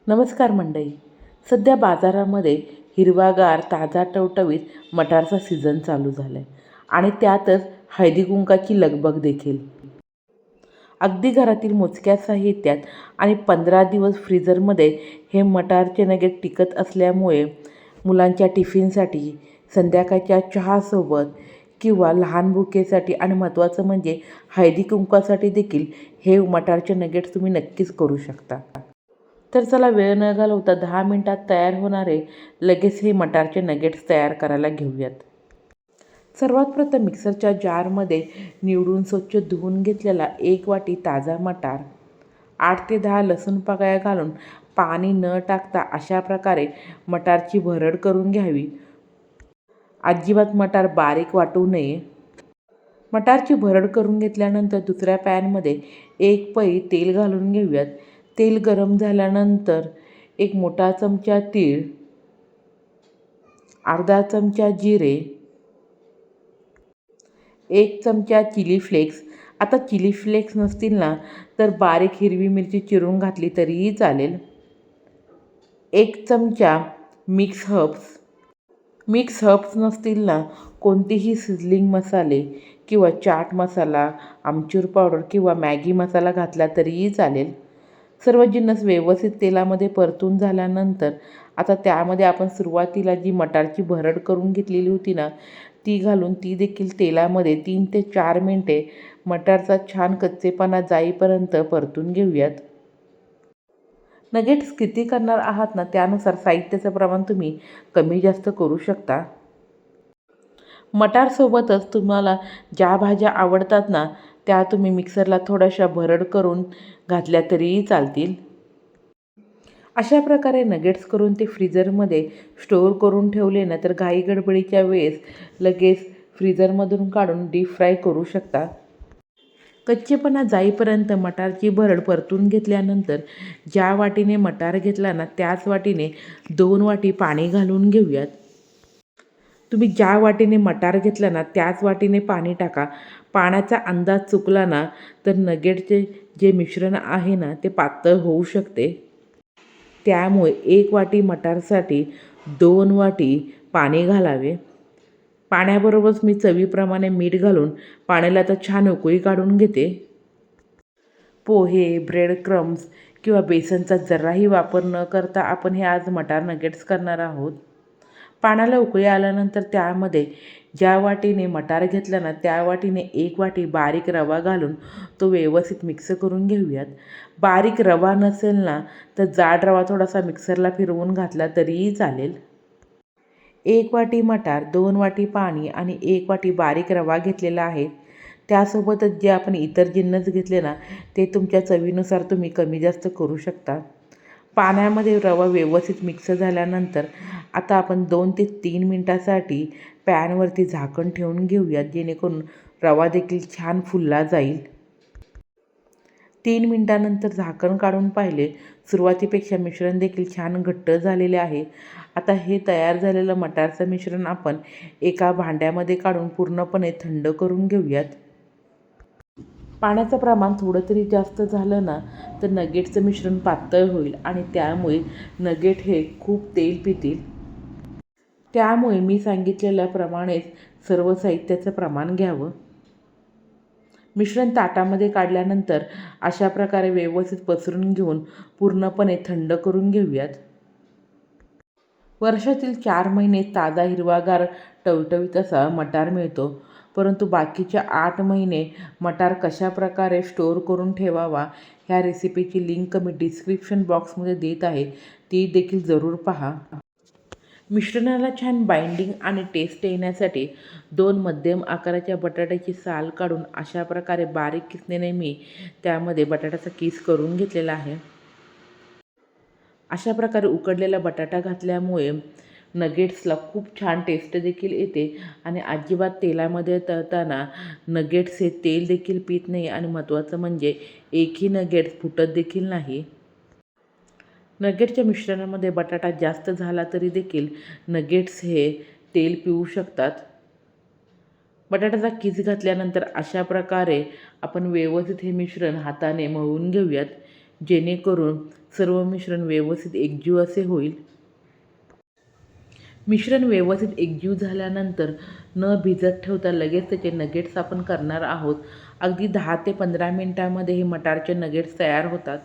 नमस्कार मंडळी. सध्या बाजारामध्ये हिरवागार ताजा टवटवीत मटारचा सीझन चालू झाला आहे आणि त्यातच हळदी कुंकाची लगबग देखील. अगदी घरातील मोजक्या साहित्यात आणि 15 दिवस फ्रीजरमध्ये हे मटारचे नगेट टिकत असल्यामुळे मुलांच्या टिफिनसाठी, संध्याकाळच्या चहासोबत किंवा लहान भुकेसाठी आणि महत्त्वाचं म्हणजे हळदी कुंकासाठी देखील हे मटारचे नगेट्स तुम्ही नक्कीच करू शकता. तर चला वेळ न घालवता 10 मिनिटात तयार होणारे लगेच हे मटारचे नगेट्स तयार करायला घेऊयात. सर्वात प्रथम मिक्सरच्या जारमध्ये निवडून स्वच्छ धुवून घेतलेला 1 वाटी ताजा मटार, 8 ते 10 लसूण पाकळ्या घालून पाणी न टाकता अशा प्रकारे मटारची भरड करून घ्यावी. अजिबात मटार बारीक वाटू नये. मटारची भरड करून घेतल्यानंतर दुसऱ्या पॅनमध्ये 1 पळी तेल घालून घेऊयात. तेल गरम झाल्यानंतर 1 मोठा चमचा तीळ, अर्धा चमचा जिरे, 1 चमचा चिली फ्लेक्स. आता चिली फ्लेक्स नसतील ना तर बारीक हिरवी मिरची चिरून घातली तरीही चालेल. 1 चमचा मिक्स हर्ब्स नसतील ना कोणतेही सिझलिंग मसाले किंवा चाट मसाला, आमचूर पावडर किंवा मॅगी मसाला घातला तरीही चालेल. सर्व जिन्नस व्यवस्थित तेलामध्ये परतून झाल्यानंतर आता त्यामध्ये आपण सुरुवातीला जी मटारची भरड करून घेतलेली होती ना ती घालून ती देखील तेलामध्ये 3 ते 4 मिनिटे मटारचा छान कच्चेपणा जाईपर्यंत परतून घेऊयात. नगेट्स किती करणार आहात ना त्यानुसार साहित्याचं प्रमाण तुम्ही कमी जास्त करू शकता. मटारसोबतच तुम्हाला ज्या भाज्या आवडतात ना त्या तुम्ही मिक्सरला थोड्याशा भरड करून घातल्या तरीही चालतील. अशा प्रकारे नगेट्स करून ते फ्रीजरमध्ये स्टोअर करून ठेवले ना तर घाई गडबडीच्या वेळेस लगेच फ्रीजरमधून काढून डीप फ्राय करू शकता. कच्चेपणा जाईपर्यंत मटारची भरड परतून घेतल्यानंतर ज्या वाटीने मटार घेतला ना त्याच वाटीने 2 वाटी पाणी घालून घेऊयात. तुम्ही ज्या वाटीने मटार घेतला ना त्याच वाटीने पाणी टाका. पाण्याचा अंदाज चुकला ना तर नगेटचे जे मिश्रण आहे ना ते पातळ होऊ शकते. त्यामुळे 1 वाटी मटारसाठी 2 वाटी पाणी घालावे. पाण्याबरोबरच मी चवीप्रमाणे मीठ घालून पाण्याला आता छान उकळी काढून घेते. पोहे, ब्रेड क्रम्स किंवा बेसनचा जराही वापर न करता आपण हे आज मटार नगेट्स करणार आहोत. पाण्याला उकळी आल्यानंतर त्यामध्ये ज्या वाटीने मटार घेतला ना त्या वाटीने 1 वाटी बारीक रवा घालून तो व्यवस्थित मिक्स करून घेऊयात. बारीक रवा नसेल ना तर जाड रवा थोडासा मिक्सरला फिरवून घातला तरीही चालेल. 1 वाटी मटार, 2 वाटी पाणी आणि 1 वाटी बारीक रवा घेतलेला आहे. त्यासोबतच जे आपण इतर जिन्नस घेतले ना ते तुमच्या चवीनुसार तुम्ही कमी जास्त करू शकता. पाण्यामध्ये रवा व्यवस्थित मिक्स झाल्यानंतर आता आपण 2 ते 3 मिनिटासाठी पॅनवरती झाकण ठेवून घेऊयात जेणेकरून रवा देखील छान फुलला जाईल. 3 मिनिटानंतर झाकण काढून पाहिले सुरुवातीपेक्षा मिश्रण देखील छान घट्ट झालेले आहे. आता हे तयार झालेलं मटारचं मिश्रण आपण एका भांड्यामध्ये काढून पूर्णपणे थंड करून घेऊयात. पाण्याचं प्रमाण थोडं तरी जास्त झालं ना तर नगेटचं मिश्रण पातळ होईल आणि त्यामुळे नगेट हे खूप तेल पितील. त्यामुळे मी सांगितलेल्याप्रमाणेच सर्व साहित्याचं प्रमाण घ्यावं. मिश्रण ताटामध्ये काढल्यानंतर अशा प्रकारे व्यवस्थित पसरून घेऊन पूर्णपणे थंड करून घेऊयात. वर्षातील 4 महिने ताजा हिरवागार टवटवीत असा मटार मिळतो, परंतु बाकीचे 8 महिने मटार कशा प्रकारे स्टोअर करून ठेवावा ह्या रेसिपीची लिंक मी डिस्क्रिप्शन बॉक्समध्ये देत आहे, ती देखील जरूर पहा. मिश्रणाला छान बाइंडिंग आणि टेस्ट येण्यासाठी 2 मध्यम आकाराच्या बटाट्याची साल काढून अशा प्रकारे बारीक किसणीने मी त्यामध्ये बटाट्याचा किस करून घेतलेला आहे. अशा प्रकारे उकडलेला बटाटा घातल्यामुळे नगेट्सला खूप छान टेस्ट देखील येते आणि अजिबात तेलामध्ये तळताना नगेट्स हे तेल देखील पित नाही आणि महत्त्वाचं म्हणजे एकही नगेट्स फुटत देखील नाही. नगेटच्या मिश्रणामध्ये बटाटा जास्त झाला तरी देखील नगेट्स हे तेल पिऊ शकतात. बटाट्याचा किस घातल्यानंतर अशा प्रकारे आपण व्यवस्थित हे मिश्रण हाताने मळून घेऊयात जेणेकरून सर्व मिश्रण व्यवस्थित एकजीव असे होईल. मिश्रण व्यवस्थित एकजीव झाल्यानंतर न भिजत ठेवता लगेच त्याचे नगेट्स आपण करणार आहोत. अगदी 10 ते 15 मिनिटांमध्ये हे मटारचे नगेट्स तयार होतात.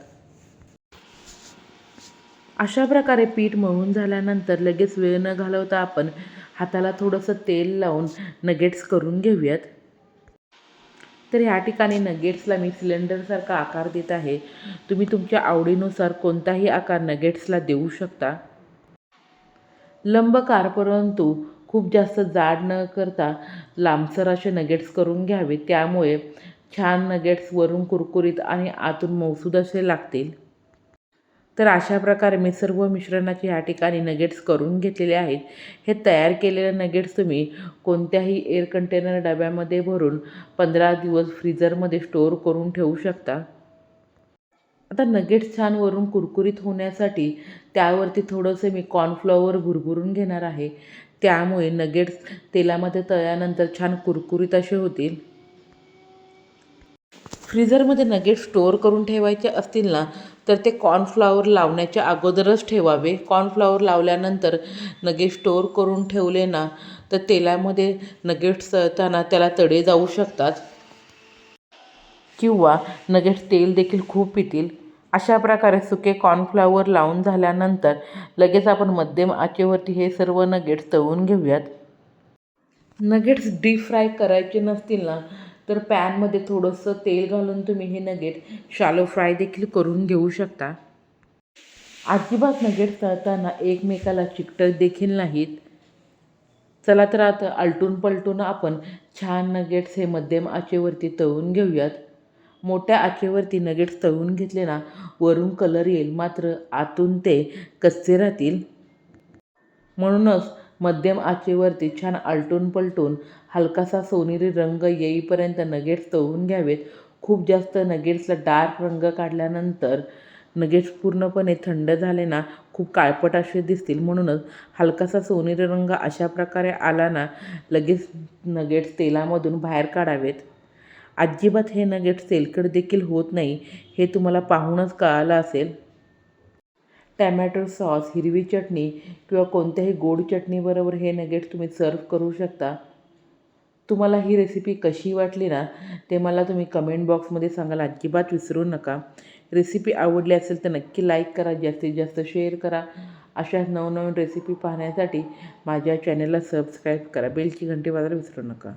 अशा प्रकारे पीठ मळून झाल्यानंतर लगेच वेळ न घालवता आपण हाताला थोडंसं तेल लावून नगेट्स करून घेऊयात. तर ह्या ठिकाणी नगेट्सला मी सिलेंडरसारखा आकार देत आहे. तुम्ही तुमच्या आवडीनुसार कोणताही आकार नगेट्सला देऊ शकता. लंबकार परंतु खूप जास्त जाड न करता लांबसर असे नगेट्स करून घ्यावे. त्यामुळे छान नगेट्स वरून कुरकुरीत आणि आतून मऊसूद असे लागतील. तर अशा प्रकारे मी सर्व मिश्रणाचे ह्या ठिकाणी नगेट्स करून घेतलेले आहेत. हे तयार केलेले नगेट्स तुम्ही कोणत्याही एअर कंटेनर डब्यामध्ये भरून 15 दिवस फ्रीजरमध्ये स्टोअर करून ठेवू शकता. आता नगेट्स छान वरून कुरकुरीत होण्यासाठी त्यावरती थोडंसं मी कॉर्नफ्लॉवर भुरभुरून घेणार आहे. त्यामुळे नगेट्स तेलामध्ये तळल्यानंतर छान कुरकुरीत असे होतील. फ्रीझरमध्ये नगेट्स स्टोअर करून ठेवायचे असतील ना, तर ते कॉर्नफ्लॉवर लावण्याच्या अगोदरच ठेवावे. कॉर्नफ्लॉवर लावल्यानंतर नगेट्स स्टोअर करून ठेवले ना, तर तेलामध्ये नगेट्स तळताना त्याला तडे जाऊ शकतात किंवा नगेट्स तेल देखील खूप पितील. अशा प्रकारे सुके कॉर्नफ्लॉवर लावून झाल्यानंतर लगेच आपण मध्यम आचेवरती हे सर्व नगेट्स तळून घेऊयात. नगेट्स डीप फ्राय करायचे नसतील ना, तर पॅनमध्ये थोडंसं तेल घालून तुम्ही हे नगेट शॅलो फ्राय देखील करून घेऊ शकता. अजिबात नगेट्स तळताना एकमेकाला चिकटत देखील नाहीत. चला तर आता आलटून पलटून आपण छान नगेट्स हे मध्यम आचेवरती तळून घेऊयात. मोठ्या आचेवरती नगेट्स तळून घेतले ना, वरून कलर येईल मात्र आतून ते कच्चे राहतील. म्हणूनच मध्यम आचेवरती छान आलटून पलटून हलकासा सोनेरी रंग येईपर्यंत नगेट्स तळून घ्यावेत. खूप जास्त नगेट्सला डार्क रंग काढल्यानंतर नगेट्स पूर्णपणे थंड झाले ना, खूप काळपट असे दिसतील. म्हणूनच हलकासा सोनेरी रंग अशा प्रकारे आला ना, लगेच नगेट्स तेलामधून बाहेर काढावेत. अजिबात हे नगेट्स तेलकट देखील होत नाही, हे तुम्हाला पाहूनच कळालं असेल. टॅमॅटो सॉस, हिरवी चटणी किंवा कोणत्याही गोड चटणीबरोबर हे नगेट्स तुम्ही सर्व्ह करू शकता. तुम्हाला ही रेसिपी कशी वाटली ना, ते मला तुम्ही कमेंट बॉक्समध्ये सांगायला अजिबात विसरू नका. रेसिपी आवडली असेल तर नक्की लाईक करा, जास्तीत जास्त शेअर करा. अशा नवनवीन रेसिपी पाहण्यासाठी माझ्या चॅनलला सबस्क्राईब करा. बेलची घंटी वाजवायला विसरू नका.